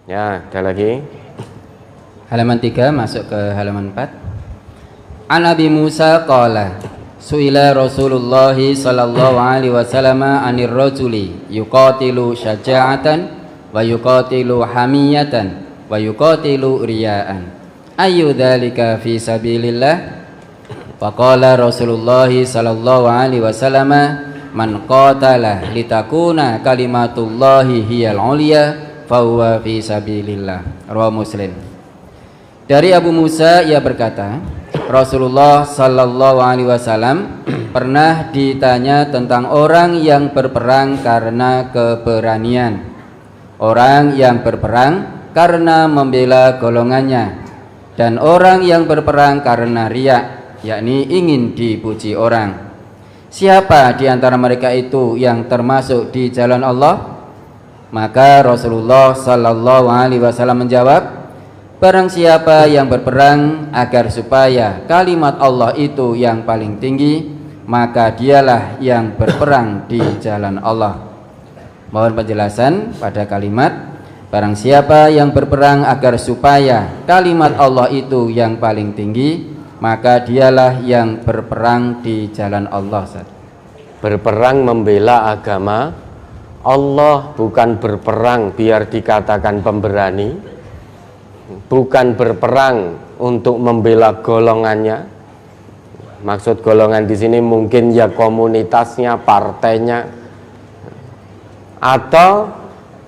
Ya, ada lagi. Halaman 3 masuk ke halaman 4. An Abi Musa qala suila Rasulullah sallallahu alaihi wasallam anir rajuli yuqatilu syaja'atan wa yuqatilu hamiyatan wa yuqatilu riya'an ayu dzalika fi sabilillah. Faqala Rasulullah sallallahu alaihi wasallam man qatala litakuna kalimatullahi hiyal ulya fahuwa fi sabilillah. Rawahu Muslim. Dari Abu Musa ia berkata, Rasulullah sallallahu alaihi wasallam pernah ditanya tentang orang yang berperang karena keberanian, orang yang berperang karena membela golongannya, dan orang yang berperang karena riya, yakni ingin dipuji orang. Siapa di antara mereka itu yang termasuk di jalan Allah? Maka Rasulullah sallallahu alaihi wasallam menjawab, barang siapa yang berperang agar supaya kalimat Allah itu yang paling tinggi, maka dialah yang berperang di jalan Allah. Mohon penjelasan pada kalimat barang siapa yang berperang agar supaya kalimat Allah itu yang paling tinggi, maka dialah yang berperang di jalan Allah. Berperang membela agama Allah, bukan berperang biar dikatakan pemberani, bukan berperang untuk membela golongannya. Maksud golongan di sini mungkin ya komunitasnya, partainya, atau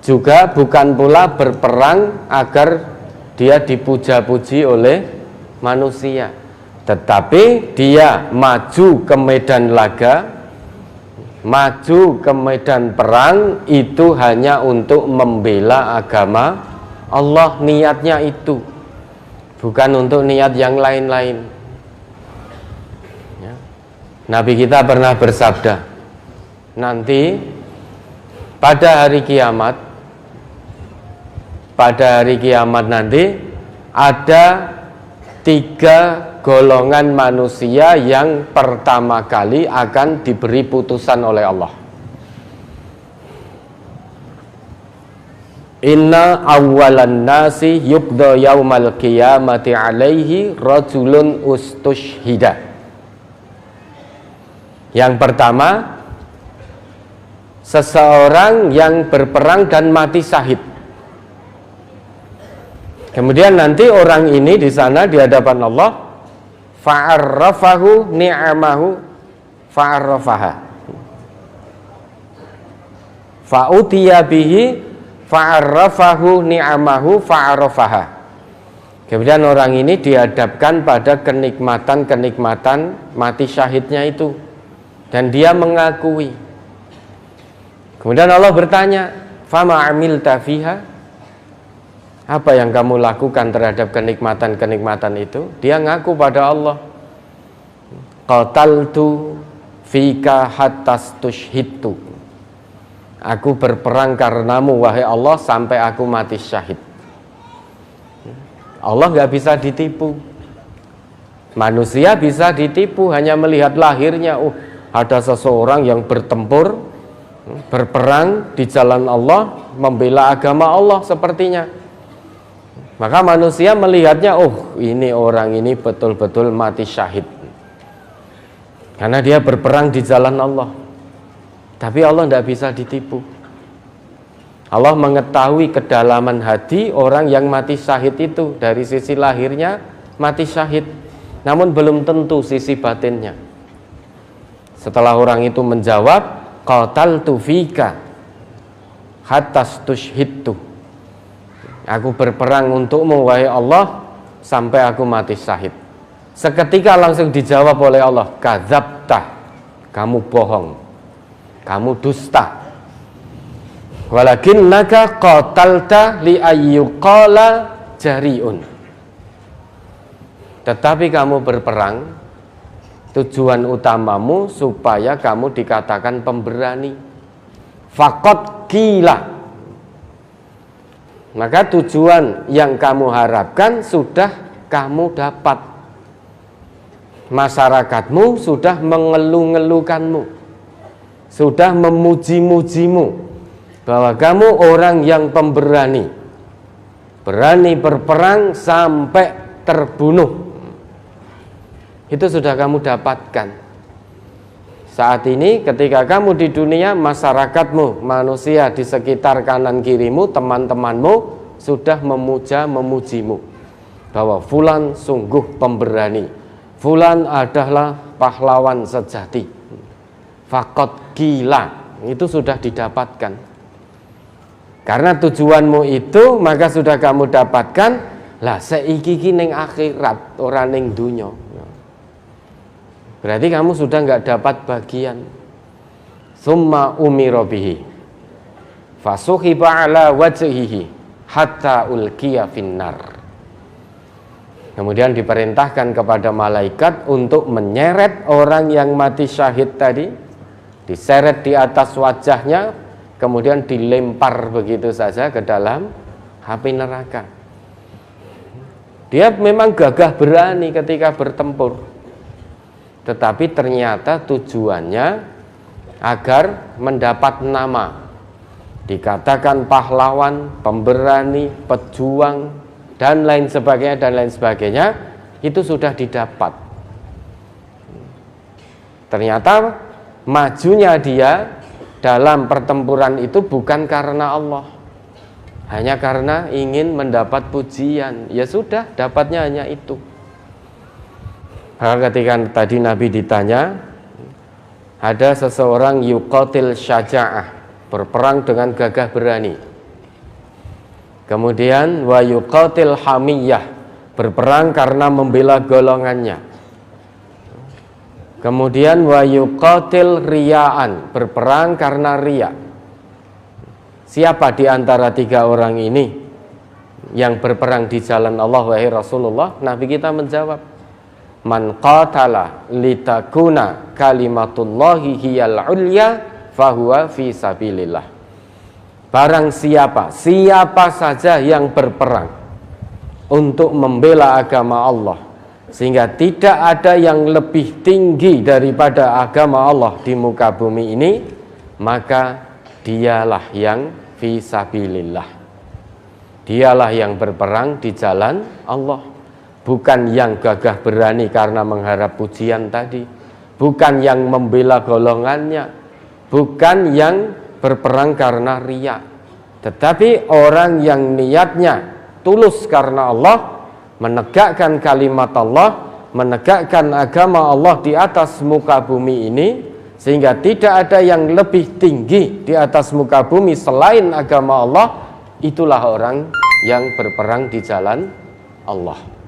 juga bukan pula berperang agar dia dipuja-puji oleh manusia, tetapi dia maju ke medan laga, maju ke medan perang itu hanya untuk membela agama Allah. Niatnya itu bukan untuk niat yang lain-lain ya. Nabi kita pernah bersabda, nanti pada hari kiamat nanti ada 3 golongan manusia yang pertama kali akan diberi putusan oleh Allah. Inna awwalan nasi yubda yaumal qiyamati alaihi rajulun ustushhida. Yang pertama, seseorang yang berperang dan mati syahid. Kemudian nanti orang ini di sana di hadapan Allah, fa'arrafahu ni'amahu fa'arrafaha, fa'utiya bihi fa'arrafahu ni'amahu fa'arrafaha. Kemudian orang ini dihadapkan pada kenikmatan-kenikmatan mati syahidnya itu, dan dia mengakui. Kemudian Allah bertanya, fama amilta fiha, apa yang kamu lakukan terhadap kenikmatan-kenikmatan itu? Dia ngaku pada Allah, qataltu fika hattastushhidtu, aku berperang karenamu wahai Allah sampai aku mati syahid. Allah nggak bisa ditipu. Manusia bisa ditipu hanya melihat lahirnya. Ada seseorang yang bertempur, berperang di jalan Allah, membela agama Allah sepertinya. Maka manusia melihatnya, ini orang ini betul-betul mati syahid karena dia berperang di jalan Allah. Tapi Allah tidak bisa ditipu. Allah mengetahui kedalaman hati orang yang mati syahid itu. Dari sisi lahirnya mati syahid, namun belum tentu sisi batinnya. Setelah orang itu menjawab, qataltu fika hattastushhidtu, aku berperang untukmu wahai Allah sampai aku mati syahid. Seketika langsung dijawab oleh Allah, kadzabta, kamu bohong, kamu dusta. Walakinnaka qatalta li ayyuqala jari'un, tetapi kamu berperang, tujuan utamamu supaya kamu dikatakan pemberani. Faqad qila, maka tujuan yang kamu harapkan sudah kamu dapat. Masyarakatmu sudah mengeluh-ngeluhkanmu, sudah memuji-mujimu bahwa kamu orang yang pemberani. berani berperang sampai terbunuh. Itu sudah kamu dapatkan. Saat ini ketika kamu di dunia, masyarakatmu, manusia di sekitar kanan kirimu, teman-temanmu sudah memuja, memujimu bahwa fulan sungguh pemberani, fulan adalah pahlawan sejati, fakot gila. Itu sudah didapatkan. Karena tujuanmu itu, maka sudah kamu dapatkan. Lah seiki ning akhirat, ora ning dunya. Berarti kamu sudah nggak dapat bagian. Summa umira bihi fasuhiba ala wajhihi hatta ulqiya finnar. Kemudian diperintahkan kepada malaikat untuk menyeret orang yang mati syahid tadi, diseret di atas wajahnya, kemudian dilempar begitu saja ke dalam api neraka. Dia memang gagah berani ketika bertempur, tetapi ternyata tujuannya agar mendapat nama, dikatakan pahlawan, pemberani, pejuang, dan lain sebagainya, itu sudah didapat. Ternyata majunya dia dalam pertempuran itu bukan karena Allah, hanya karena ingin mendapat pujian. Ya sudah, dapatnya hanya itu. Maka ketika tadi Nabi ditanya, ada seseorang yuqatil syaja'ah, berperang dengan gagah berani. Kemudian wa yuqatil hamiyah, berperang karena membela golongannya. Kemudian wa yuqatil riya'an, berperang karena riya. Siapa di antara tiga orang ini yang berperang di jalan Allah, wahai Rasulullah? Nabi kita menjawab, man qatala litakuna kalimatullahi hiyal ulya fahuwa fi sabilillah. Barang siapa saja yang berperang untuk membela agama Allah, sehingga tidak ada yang lebih tinggi daripada agama Allah di muka bumi ini, maka dialah yang fi sabilillah. Dialah yang berperang di jalan Allah. Bukan yang gagah berani karena mengharap pujian tadi, bukan yang membela golongannya, bukan yang berperang karena riya, tetapi orang yang niatnya tulus karena Allah, menegakkan kalimat Allah, menegakkan agama Allah di atas muka bumi ini, sehingga tidak ada yang lebih tinggi di atas muka bumi selain agama Allah. Itulah orang yang berperang di jalan Allah.